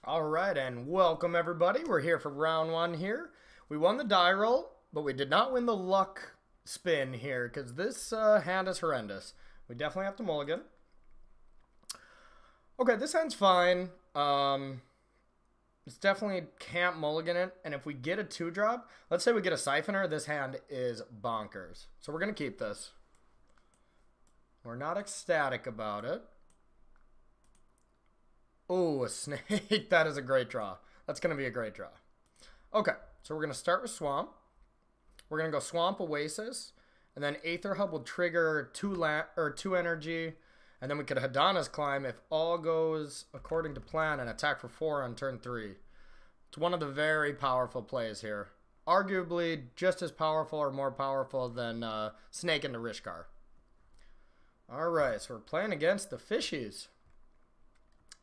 Alright, and welcome everybody. We're here for round one here. We won the die roll, but we did not win the luck spin here, because this hand is horrendous. We definitely have to mulligan. Okay, this hand's fine. It's definitely can't mulligan it, and if we get a 2-drop, let's say we get a Siphoner, this hand is bonkers. So we're going to keep this. We're not ecstatic about it. Oh, a snake. That is a great draw. That's going to be a great draw. Okay, so we're going to start with Swamp. We're going to go Swamp Oasis. And then Aether Hub will trigger 2 energy. And then we could Hadana's Climb if all goes according to plan and attack for 4 on turn 3. It's one of the very powerful plays here. Arguably just as powerful or more powerful than Snake into Rishkar. Alright, so we're playing against the Fishies.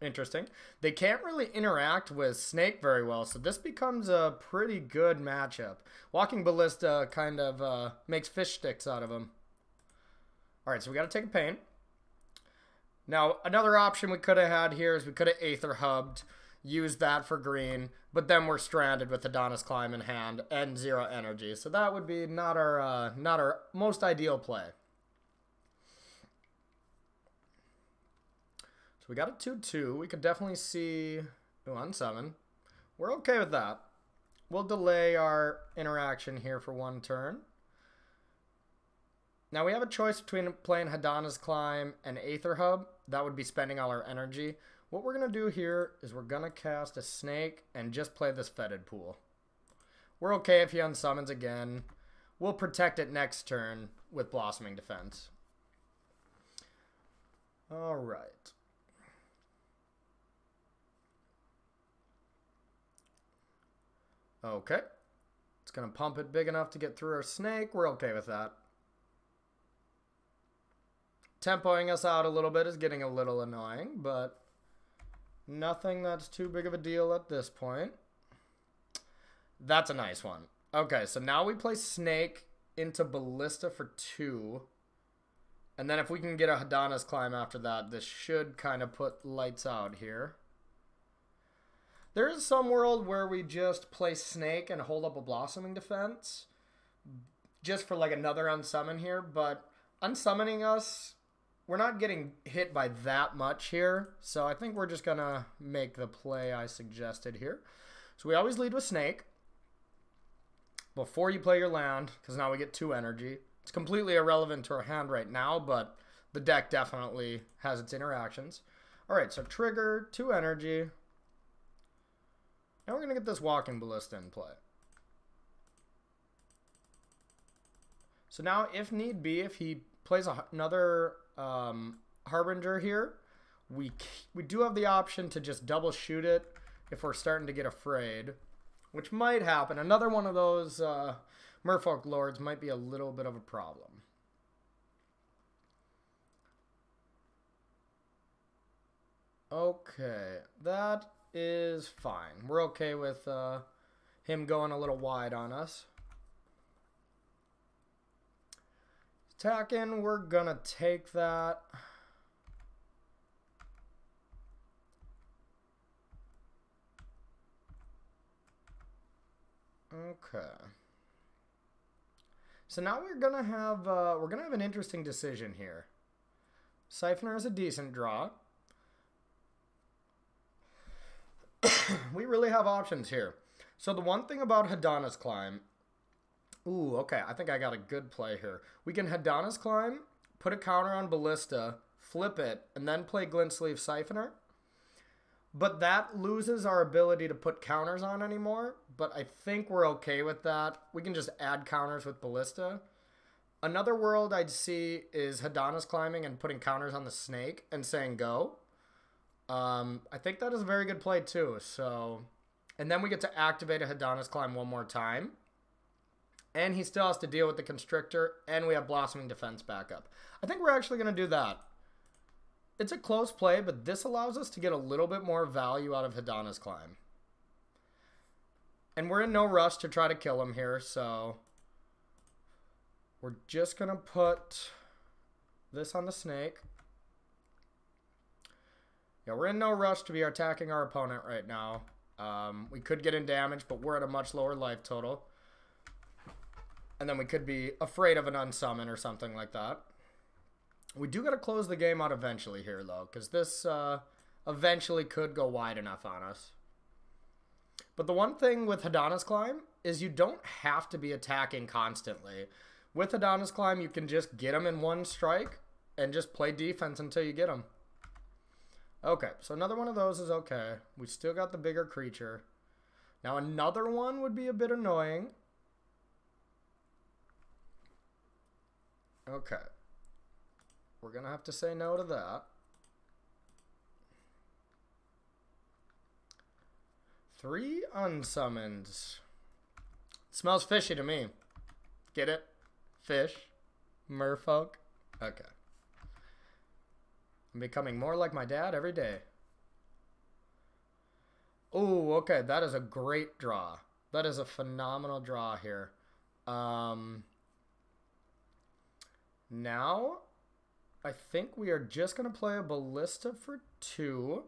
Interesting. They can't really interact with Snake very well, so this becomes a pretty good matchup. Walking Ballista kind of makes fish sticks out of him. Alright, so we got to take a pain. Now, another option we could have had here is we could have Aether Hubbed, used that for green, but then we're stranded with Hadana's Climb in hand and 0 energy. So that would be not our most ideal play. We got a 2-2. We could definitely see unsummon. We're okay with that. We'll delay our interaction here for 1 turn. Now we have a choice between playing Hadana's Climb and Aether Hub. That would be spending all our energy. What we're going to do here is we're going to cast a Snake and just play this Fetid Pool. We're okay if he unsummons again. We'll protect it next turn with Blossoming Defense. Alright. Okay, it's going to pump it big enough to get through our Snake. We're okay with that. Tempoing us out a little bit is getting a little annoying, but nothing that's too big of a deal at this point. That's a nice one. Okay, so now we play Snake into Ballista for 2. And then if we can get a Hadana's Climb after that, this should kind of put lights out here. There is some world where we just play Snake and hold up a Blossoming Defense just for like another unsummon here, but unsummoning us, we're not getting hit by that much here, so I think we're just going to make the play I suggested here. So we always lead with Snake before you play your land, because now we get 2 energy. It's completely irrelevant to our hand right now, but the deck definitely has its interactions. Alright, so trigger, 2 energy. Now we're going to get this Walking Ballista in play. So now, if need be, if he plays another Harbinger here, we do have the option to just double shoot it if we're starting to get afraid, which might happen. Another one of those Merfolk Lords might be a little bit of a problem. Okay, that is fine. We're okay with him going a little wide on us. Attacking, we're gonna take that. Okay. So now we're gonna have an interesting decision here. Siphoner is a decent draw. We really have options here. So the one thing about Hadana's Climb... Ooh, okay, I think I got a good play here. We can Hadana's Climb, put a counter on Ballista, flip it, and then play Glint-Sleeve Siphoner. But that loses our ability to put counters on anymore. But I think we're okay with that. We can just add counters with Ballista. Another world I'd see is Hadana's Climbing and putting counters on the Snake and saying go. I think that is a very good play too. So, and then we get to activate a Hadana's Climb 1 more time. And he still has to deal with the Constrictor, and we have Blossoming Defense backup. I think we're actually going to do that. It's a close play, but this allows us to get a little bit more value out of Hadana's Climb. And we're in no rush to try to kill him here, so we're just going to put this on the Snake. Yeah, we're in no rush to be attacking our opponent right now. We could get in damage, but we're at a much lower life total. And then we could be afraid of an unsummon or something like that. We do got to close the game out eventually here, though, because this eventually could go wide enough on us. But the one thing with Hadana's Climb is you don't have to be attacking constantly. With Hadana's Climb, you can just get them in one strike and just play defense until you get them. Okay, so another one of those is okay. We still got the bigger creature. Now another one would be a bit annoying. Okay. We're going to have to say no to that. 3 unsummons. Smells fishy to me. Get it? Fish. Merfolk. Okay. I'm becoming more like my dad every day. Ooh, okay. That is a great draw. That is a phenomenal draw here. Now, I think we are just going to play a Ballista for 2.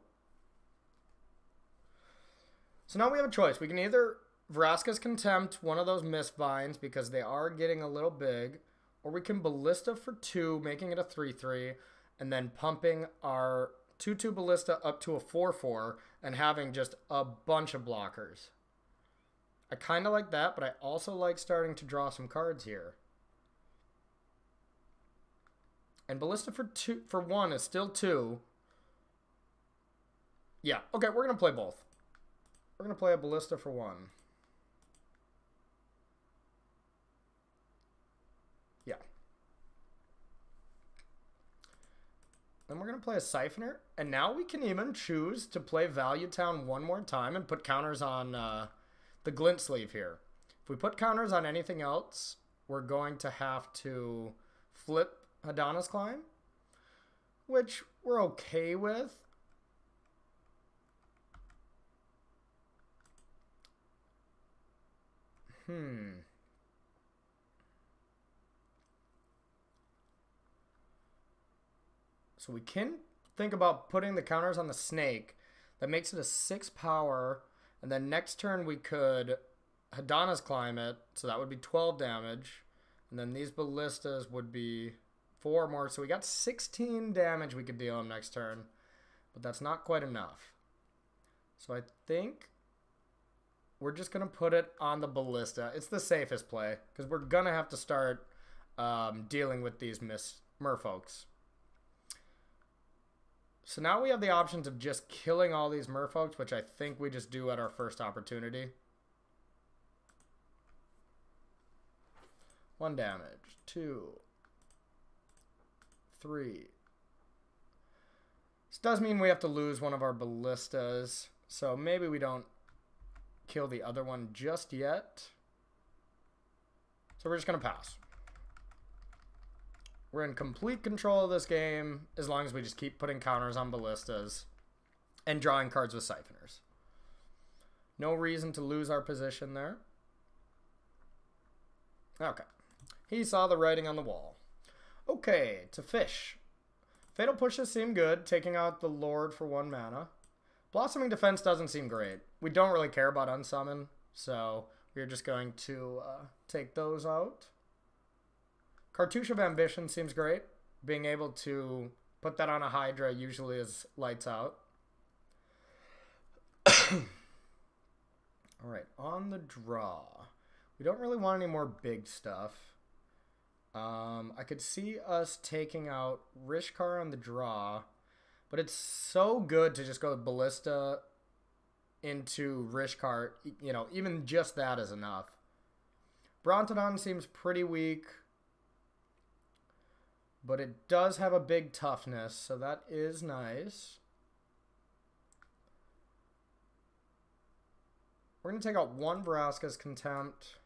So now we have a choice. We can either Vraska's Contempt one of those Mistbinds because they are getting a little big, or we can Ballista for 2, making it a 3/3, and then pumping our 2/2 Ballista up to a 4/4 and having just a bunch of blockers. I kind of like that, but I also like starting to draw some cards here. And Ballista for 1 is still 2. Yeah, okay, we're going to play both. We're going to play a Ballista for 1. Yeah. Then we're going to play a Siphoner. And now we can even choose to play Value Town one more time and put counters on the Glint-Sleeve here. If we put counters on anything else, we're going to have to flip Hadana's Climb, which we're okay with. So we can think about putting the counters on the snake. That makes it a 6 power. And then next turn we could Hadana's Climb it. So that would be 12 damage. And then these ballistas would be 4 more. So we got 16 damage we could deal him next turn. But that's not quite enough. So I think we're just going to put it on the Ballista. It's the safest play because we're going to have to start dealing with these Merfolks. So now we have the options of just killing all these Merfolks, which I think we just do at our first opportunity. 1 damage. 2. 3. This does mean we have to lose one of our ballistas, so maybe we don't kill the other one just yet. So we're just going to pass. We're in complete control of this game as long as we just keep putting counters on ballistas and drawing cards with Siphoners. No reason to lose our position there. Okay. He saw the writing on the wall. Okay, to fish. Fatal Pushes seem good, taking out the Lord for 1 mana. Blossoming Defense doesn't seem great. We don't really care about Unsummon, so we're just going to take those out. Cartouche of Ambition seems great. Being able to put that on a Hydra usually is lights out. Alright, on the draw. We don't really want any more big stuff. I could see us taking out Rishkar on the draw, but it's so good to just go with Ballista into Rishkar. You know, even just that is enough. Brontodon seems pretty weak, but it does have a big toughness, so that is nice. We're going to take out 1 Vraska's Contempt,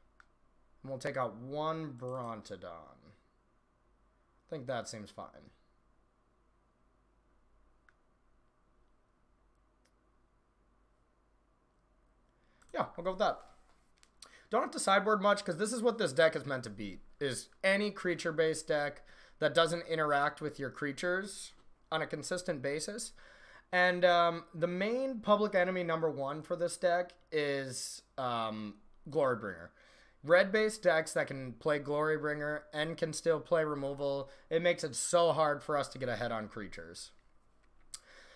and we'll take out 1 Brontodon. I think that seems fine. Yeah, we'll go with that. Don't have to sideboard much, because this is what this deck is meant to beat, is any creature-based deck that doesn't interact with your creatures on a consistent basis. And the main public enemy #1 for this deck is Glorybringer. Red-based decks that can play Glorybringer and can still play removal, it makes it so hard for us to get ahead on creatures.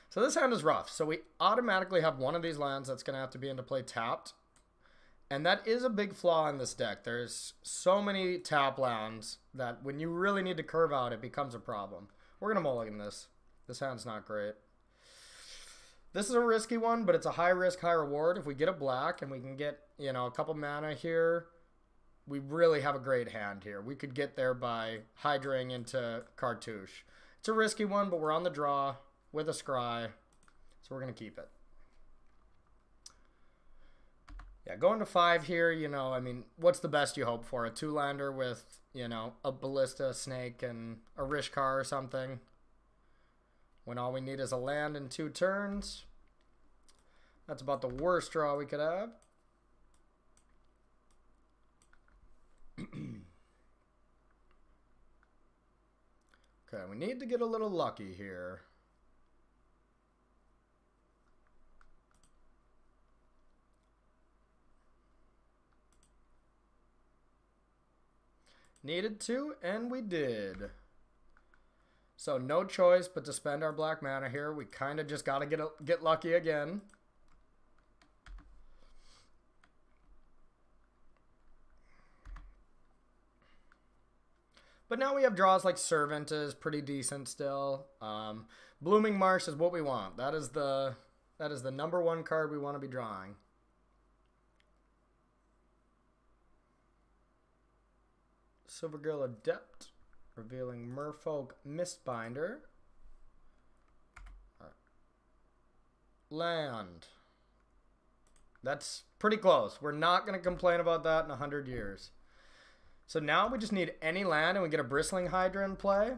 So this hand is rough. So we automatically have one of these lands that's going to have to be into play tapped. And that is a big flaw in this deck. There's so many tap lands that when you really need to curve out, it becomes a problem. We're going to mulligan this. This hand's not great. This is a risky one, but it's a high risk, high reward. If we get a black and we can get, you know, a couple mana here, we really have a great hand here. We could get there by hydraing into Cartouche. It's a risky one, but we're on the draw with a scry, so we're going to keep it. Yeah, going to 5 here, you know, I mean, what's the best you hope for? A 2-lander with, you know, a Ballista, a Snake, and a Rishkar or something. When all we need is a land in 2 turns. That's about the worst draw we could have. Okay, we need to get a little lucky here. Needed to, and we did. So no choice but to spend our black mana here. We kind of just got to get lucky again. But now we have draws like Servant is pretty decent still. Blooming Marsh is what we want. That is the #1 card we want to be drawing. Silvergill Adept, revealing Merfolk Mistbinder. Right. Land. That's pretty close. We're not going to complain about that in 100 years. So now we just need any land and we get a Bristling Hydra in play.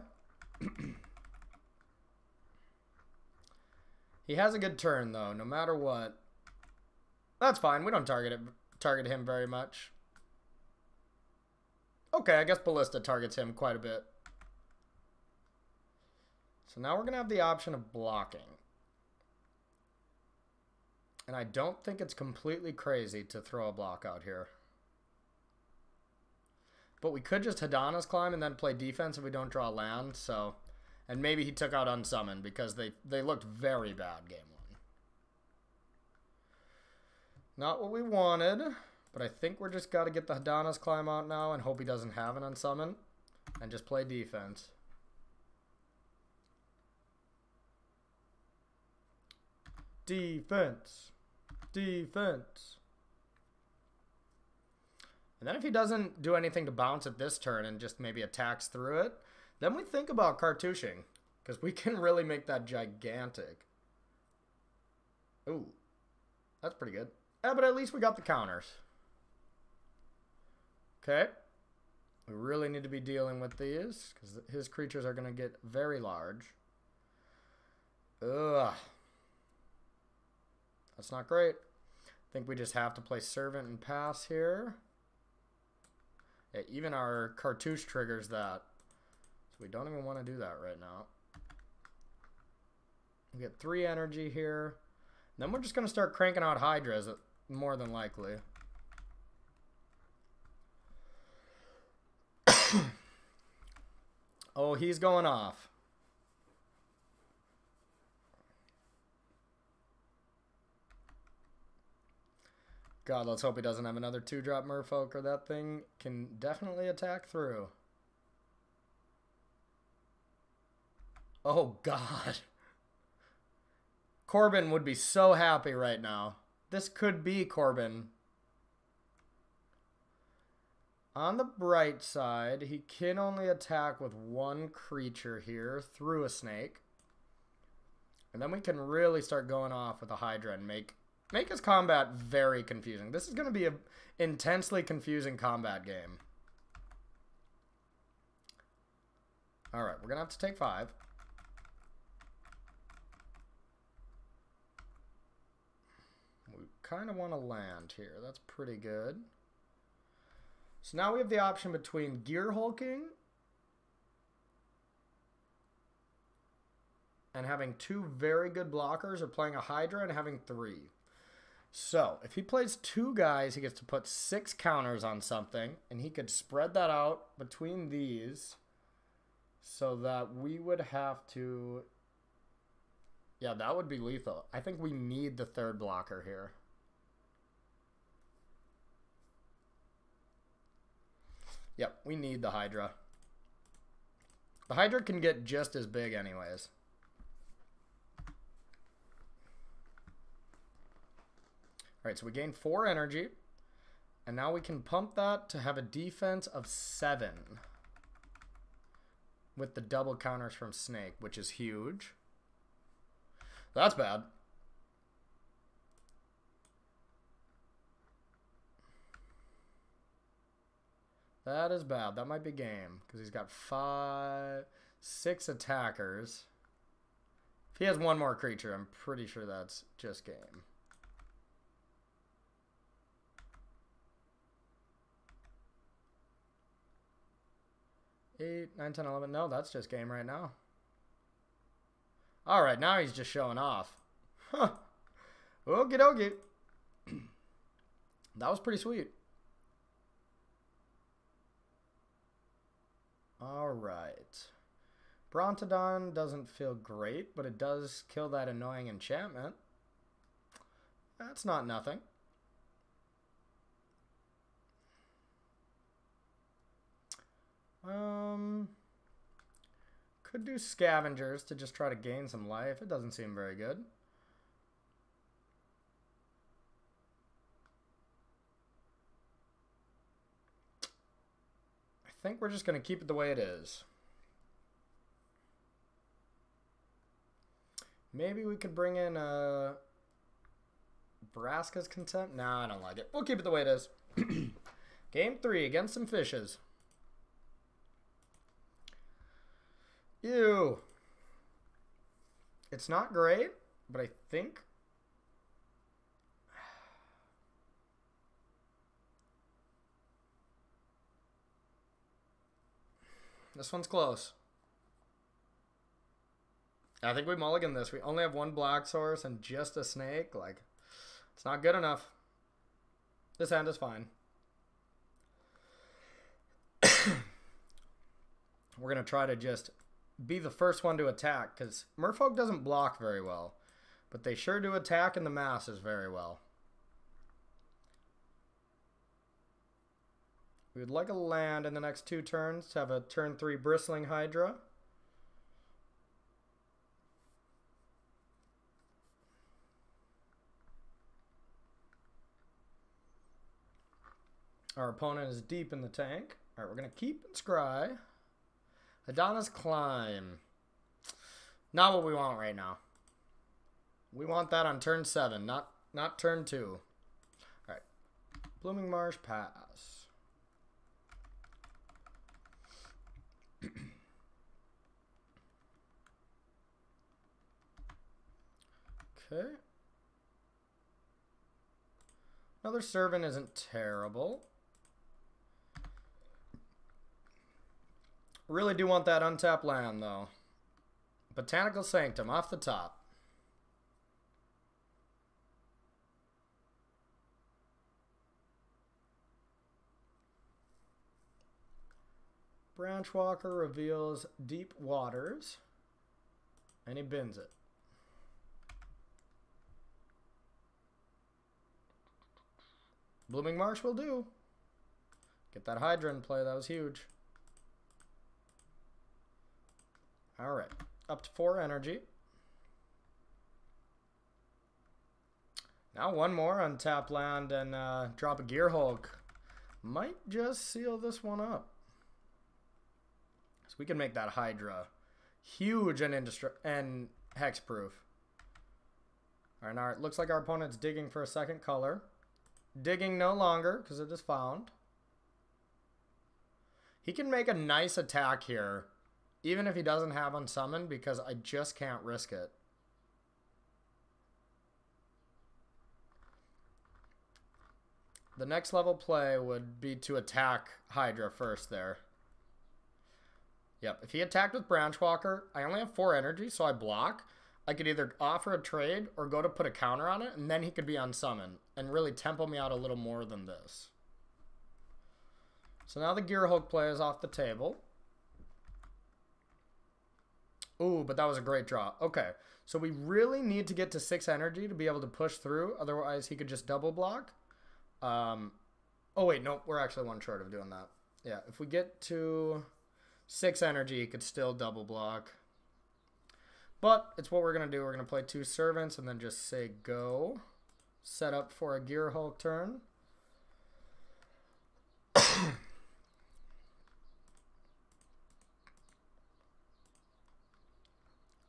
He has a good turn though, no matter what. That's fine. We don't target him very much. Okay, I guess Ballista targets him quite a bit. So now we're going to have the option of blocking. And I don't think it's completely crazy to throw a block out here. But we could just Hadana's Climb and then play defense if we don't draw land. So, and maybe he took out Unsummon because they looked very bad game 1. Not what we wanted. But I think we're just got to get the Hadana's Climb out now and hope he doesn't have an Unsummon. And just play defense. Defense. Defense. And then if he doesn't do anything to bounce at this turn and just maybe attacks through it, then we think about cartouching. Because we can really make that gigantic. Ooh. That's pretty good. Yeah, but at least we got the counters. Okay. We really need to be dealing with these. Because his creatures are going to get very large. Ugh. That's not great. I think we just have to play Servant and pass here. Yeah, even our cartouche triggers that. So we don't even want to do that right now. We get 3 energy here. Then we're just going to start cranking out Hydras, more than likely. Oh, he's going off. God, let's hope he doesn't have another 2-drop Merfolk, or that thing can definitely attack through. Oh, God. Corbin would be so happy right now. This could be Corbin. On the bright side, he can only attack with 1 creature here through a snake. And then we can really start going off with a Hydra and make his combat very confusing. This is going to be an intensely confusing combat game. Alright, we're going to have to take 5. We kind of want to land here. That's pretty good. So now we have the option between Gearhulking and having 2 very good blockers, or playing a Hydra and having 3. So, if he plays 2 guys, he gets to put 6 counters on something, and he could spread that out between these so that we would have to... Yeah, that would be lethal. I think we need the 3rd blocker here. Yep, we need the Hydra. The Hydra can get just as big anyways. Alright, so we gain 4 energy. And now we can pump that to have a defense of 7. With the double counters from Snake, which is huge. That's bad. That is bad. That might be game. Because he's got 6 attackers. If he has 1 more creature, I'm pretty sure that's just game. 8, 9, 10, 11. No, that's just game right now. Alright, now he's just showing off. Huh. Okie dokie. That was pretty sweet. Alright. Brontodon doesn't feel great, but it does kill that annoying enchantment. That's not nothing. Could do Scavengers to just try to gain some life. It doesn't seem very good. I think we're just going to keep it the way it is. Maybe we could bring in Vraska's Contempt. Nah, I don't like it. We'll keep it the way it is. Game 3 against some fishes. Ew. It's not great, but I think... This one's close. I think we mulligan this. We only have 1 black source and just a snake. Like, it's not good enough. This hand is fine. We're going to try to just be the first one to attack, because Merfolk doesn't block very well, but they sure do attack in the masses very well. We would like a land in the next 2 turns to have a turn 3 Bristling Hydra. Our opponent is deep in the tank. Alright, we're going to keep and scry. Hadana's Climb. Not what we want right now. We want that on turn 7, not turn 2. Alright. Blooming Marsh, pass. Okay. Another Servant isn't terrible. Really do want that untapped land, though. Botanical Sanctum off the top. Branchwalker reveals Deep Waters. And he bins it. Blooming Marsh will do. Get that Hydra in play. That was huge. Alright. Up to 4 energy. Now 1 more untap land and drop a Gearhulk. Might just seal this one up. So we can make that Hydra huge and hexproof. Alright, now it looks like our opponent's digging for a second color. Digging no longer, because it is found. He can make a nice attack here, even if he doesn't have Unsummoned, because I just can't risk it. The next level play would be to attack Hydra first there. Yep, if he attacked with Branchwalker, I only have 4 energy, so I block. I could either offer a trade or go to put a counter on it, and then he could be unsummoned and really tempo me out a little more than this. So now the Gearhulk play is off the table. Ooh, but that was a great draw. Okay, so we really need to get to 6 energy to be able to push through. Otherwise, he could just double block. Oh, wait, nope. We're actually 1 short of doing that. Yeah, if we get to 6 energy, he could still double block. But it's what we're going to do. We're going to play 2 servants and then just say go. Set up for a Gearhulk turn.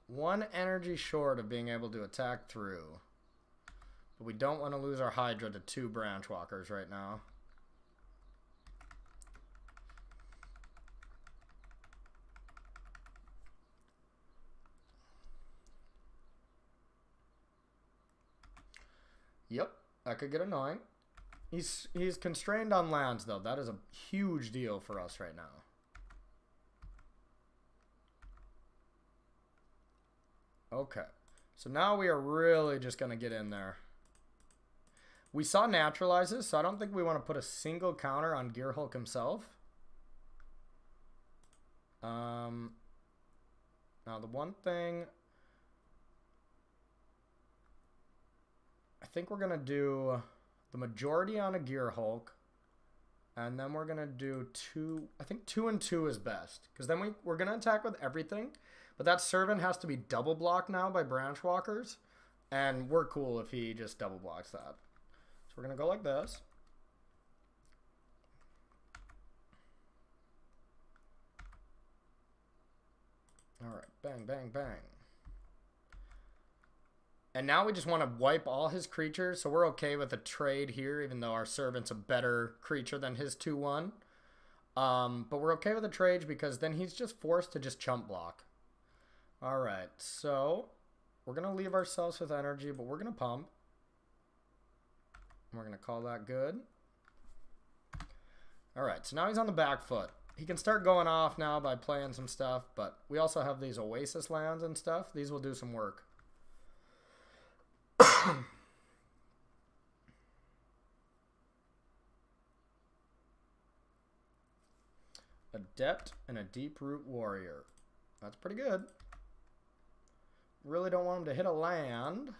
1 energy short of being able to attack through. But we don't want to lose our Hydra to 2 Branchwalkers right now. Yep, that could get annoying. He's constrained on lands, though. That is a huge deal for us right now. Okay, so now we are really just going to get in there. We saw Naturalizes, so I don't think we want to put a single counter on Gearhulk himself. Now, the one thing... I think we're going to do the majority on a Gearhulk. And then we're going to do 2... I think 2 and 2 is best. Because then we're going to attack with everything. But that servant has to be double blocked now by Branchwalkers. And we're cool if he just double blocks that. So we're going to go like this. Alright, bang, bang, bang. And now we just want to wipe all his creatures. So we're okay with a trade here, even though our servant's a better creature than his 2/1. But we're okay with a trade because then he's just forced to just chump block. Alright, so we're going to leave ourselves with energy, but we're going to pump. We're going to call that good. Alright, so now he's on the back foot. He can start going off now by playing some stuff, but we also have these Oasis lands and stuff. These will do some work. Adept and a Deep-Root Warrior. That's pretty good. Really don't want him to hit a land.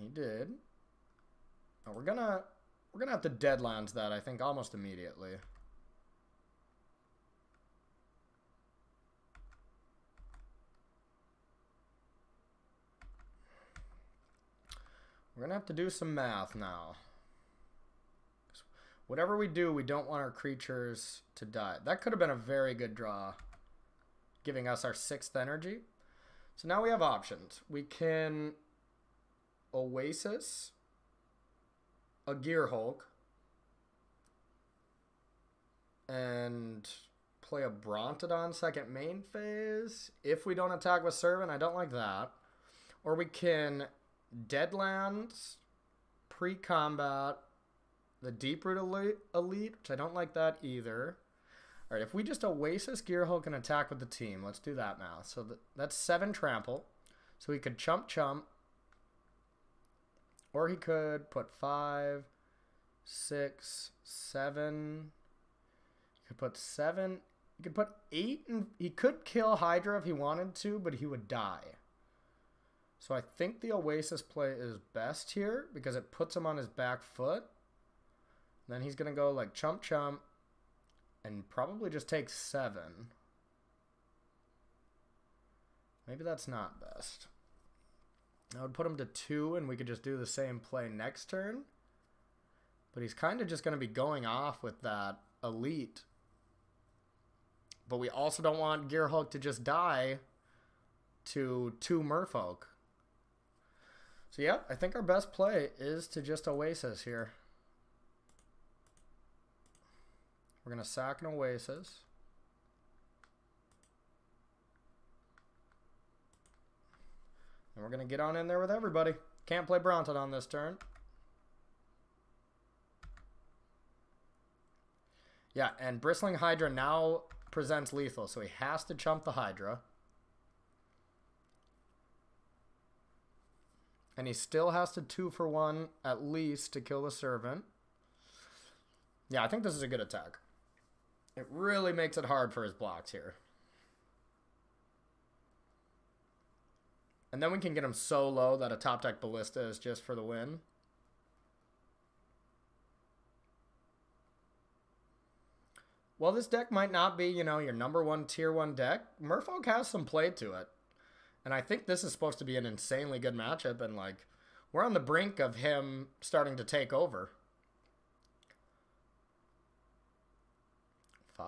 He did. Oh, we're gonna have to deadlands that, I think, almost immediately. We're gonna have to do some math now. Whatever we do, we don't want our creatures to die. That could have been a very good draw, giving us our 6th energy. So now we have options. We can Oasis a Gearhulk and play a Brontodon second main phase if we don't attack with Servant. I don't like that. Or we can Deadlands pre-combat the Deep-Root Elite, which I don't like that either. Alright, if we just Oasis Gearhulk and attack with the team, let's do that now. So that's 7 trample. So he could chump. Or he could put 5, 6, 7. He could put 7. He could put 8. And he could kill Hydra if he wanted to, but he would die. So I think the Oasis play is best here because it puts him on his back foot. Then he's going to go like chump and probably just take 7. Maybe that's not best. I would put him to 2 and we could just do the same play next turn. But he's kind of just going to be going off with that Elite. But we also don't want Gearhulk to just die to 2 Merfolk. So yeah, I think our best play is to just Oasis here. We're going to sack an Oasis. And we're going to get on in there with everybody. Can't play Brontodon this turn. Yeah, and Bristling Hydra now presents lethal, so he has to chump the Hydra. And he still has to 2-for-1 at least to kill the Servant. Yeah, I think this is a good attack. It really makes it hard for his blocks here. And then we can get him so low that a top deck Ballista is just for the win. Well, this deck might not be, you know, your #1 tier 1 deck. Merfolk has some play to it. And I think this is supposed to be an insanely good matchup. And, like, we're on the brink of him starting to take over. 5.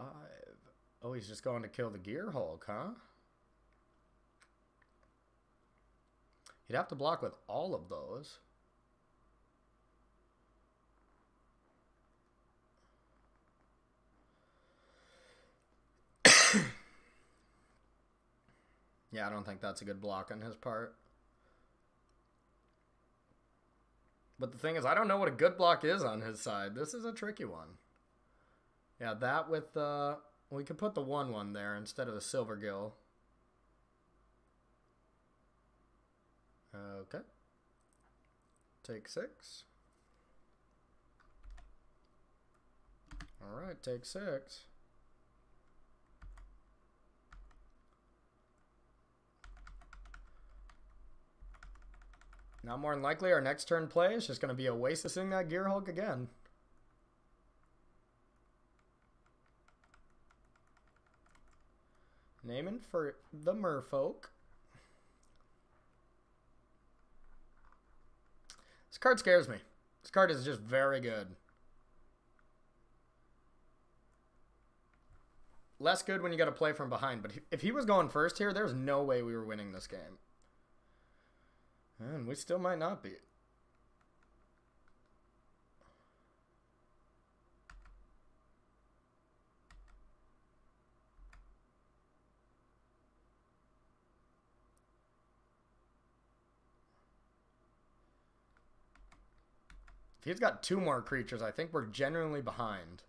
Oh, he's just going to kill the Gearhulk, huh? He'd have to block with all of those. Yeah, I don't think that's a good block on his part. But the thing is, I don't know what a good block is on his side. This is a tricky one. Yeah, that with we could put the 1/1 there instead of the Silver Gill. Okay. Take 6. Alright, take 6. Now, more than likely, our next turn play is just going to be Oasising that Gearhulk again. Naming for the Merfolk. This card scares me. This card is just very good. Less good when you got to play from behind, but if he was going first here, there's no way we were winning this game. And we still might not be. If he's got 2 more creatures, I think we're genuinely behind.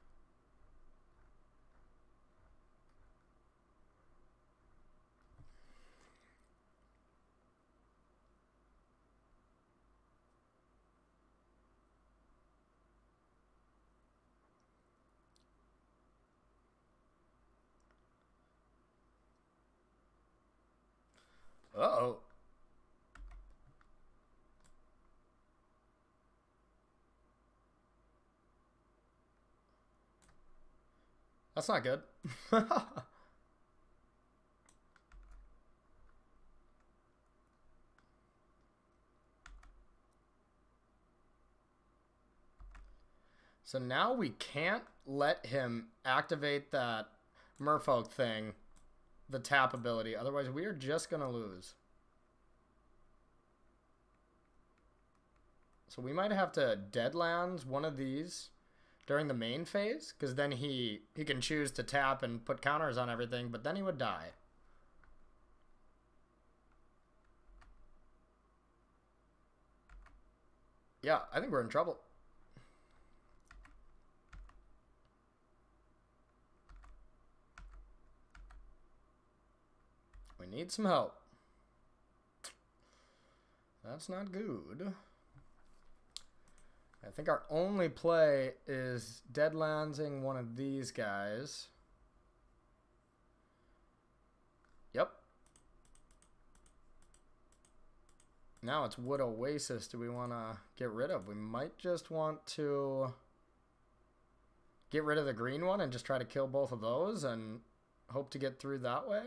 Uh-oh. That's not good. So now we can't let him activate that Merfolk thing, the tap ability. Otherwise, we are just going to lose. So we might have to Deadlands one of these during the main phase, because then he can choose to tap and put counters on everything, but then he would die. Yeah, I think we're in trouble. We need some help. That's not good. I think our only play is Deadlandsing one of these guys. Yep. Now it's Wood Oasis. Do we want to get rid of? We might just want to get rid of the green one and just try to kill both of those and hope to get through that way.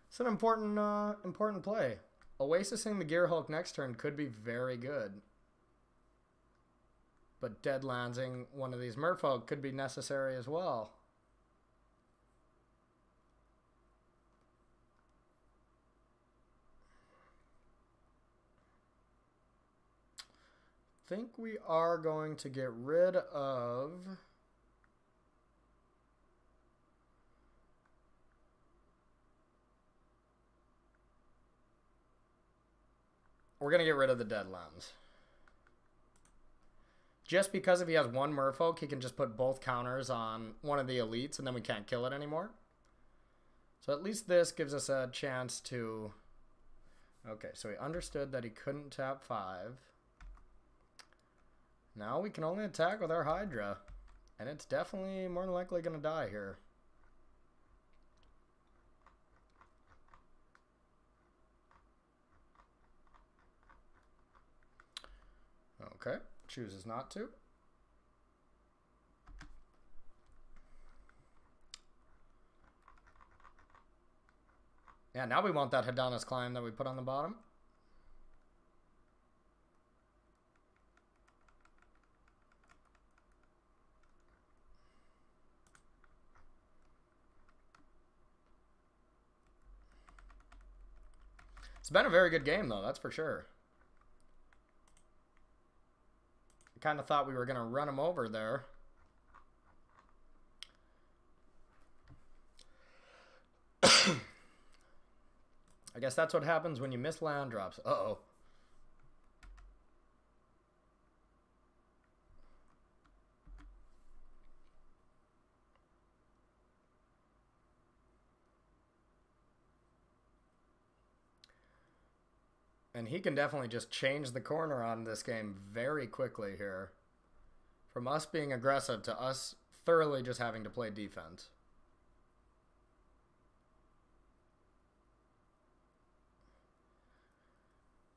It's an important play. Oasising the Gearhulk next turn could be very good. But Deadlandsing one of these Merfolk could be necessary as well. think we are going to get rid of... We're going to get rid of the Deadlands. Just because if he has one Merfolk, he can just put both counters on one of the elites, and then we can't kill it anymore. So at least this gives us a chance to... Okay, so he understood that he couldn't tap 5. Now we can only attack with our Hydra. And it's definitely more than likely going to die here. Okay, chooses not to. Yeah, now we want that Hadana's Climb that we put on the bottom. It's been a very good game, though, that's for sure. I kind of thought we were going to run him over there. I guess that's what happens when you miss land drops. Uh-oh. And he can definitely just change the corner on this game very quickly here. From us being aggressive to us thoroughly just having to play defense.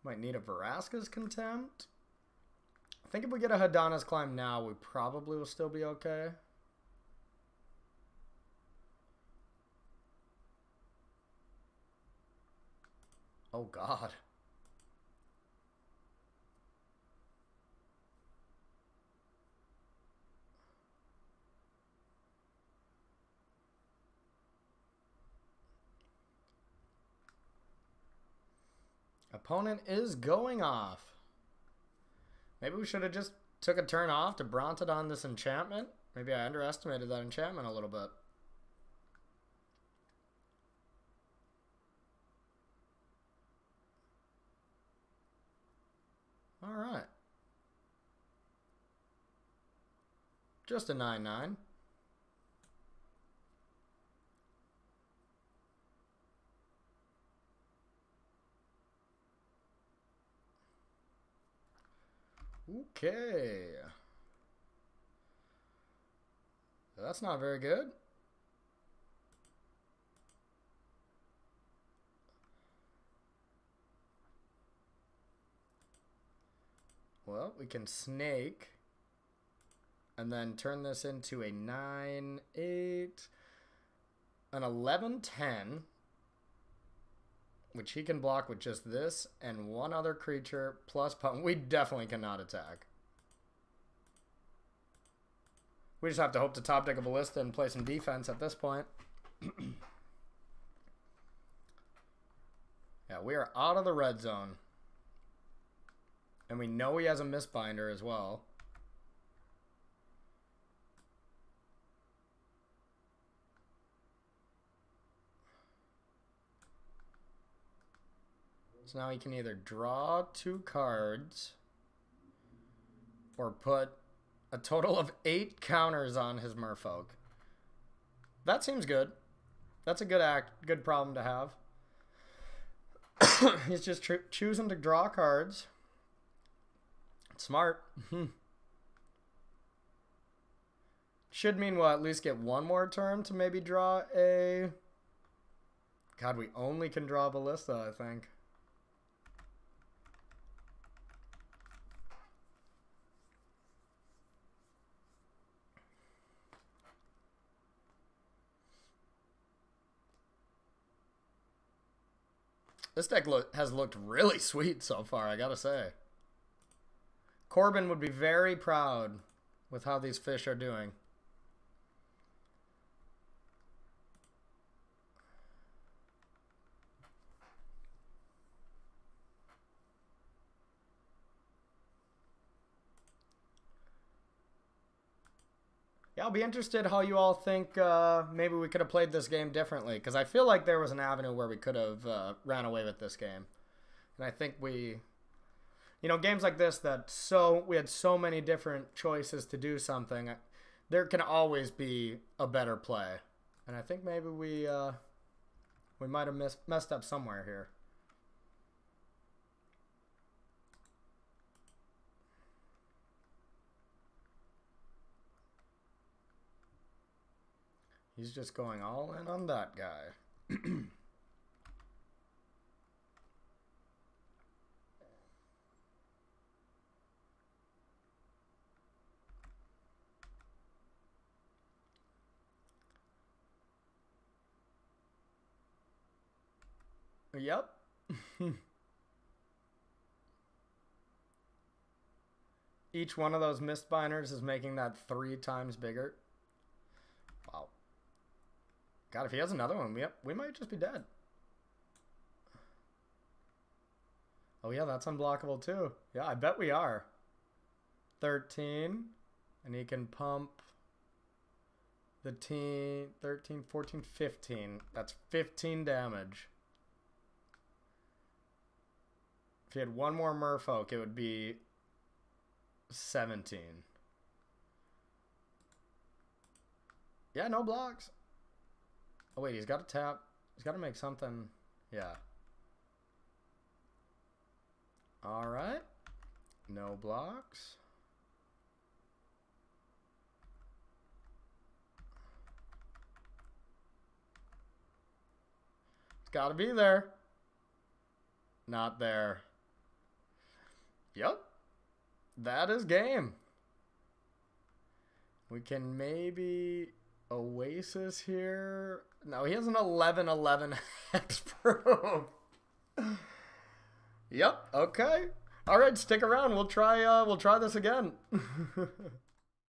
Might need a Vraska's Contempt. I think if we get a Hadana's Climb now, we probably will still be okay. Oh, God. Opponent is going off. Maybe we should have just took a turn off to Bront it on this enchantment. Maybe I underestimated that enchantment a little bit. All right. Just a 9/9. Okay. That's not very good. Well, we can snake and then turn this into a 9/8, an 11/10, which he can block with just this and one other creature plus punt. We definitely cannot attack. We just have to hope to top deck a Ballista and play some defense at this point. Yeah, we are out of the red zone. And we know he has a Mistbinder as well. So now he can either draw 2 cards or put a total of 8 counters on his Merfolk. That seems good. That's a good problem to have. He's just choosing to draw cards. Smart. Should mean we'll at least get one more turn to maybe draw a... God, we only can draw Ballista, I think. This deck has looked really sweet so far, I gotta say. Corbin would be very proud with how these fish are doing. Yeah, I'll be interested how you all think maybe we could have played this game differently, because I feel like there was an avenue where we could have ran away with this game. And I think we, you know, games like this we had so many different choices to do something, there can always be a better play. And I think maybe we might have messed up somewhere here. He's just going all in on that guy. Yep. Each one of those mist binders is making that 3 times bigger. Wow. God, if he has another one, we might just be dead. Oh yeah, that's unblockable too. Yeah, I bet we are. 13. And he can pump the 13, 14, 15. That's 15 damage. If he had one more Merfolk, it would be 17. Yeah, no blocks. Oh wait, he's got to tap. He's got to make something. Yeah. All right. No blocks. It's got to be there. Not there. Yep. That is game. We can maybe Oasis here. No, he has an 11/11 hexproof. Yep. Okay. All right. Stick around. We'll try this again.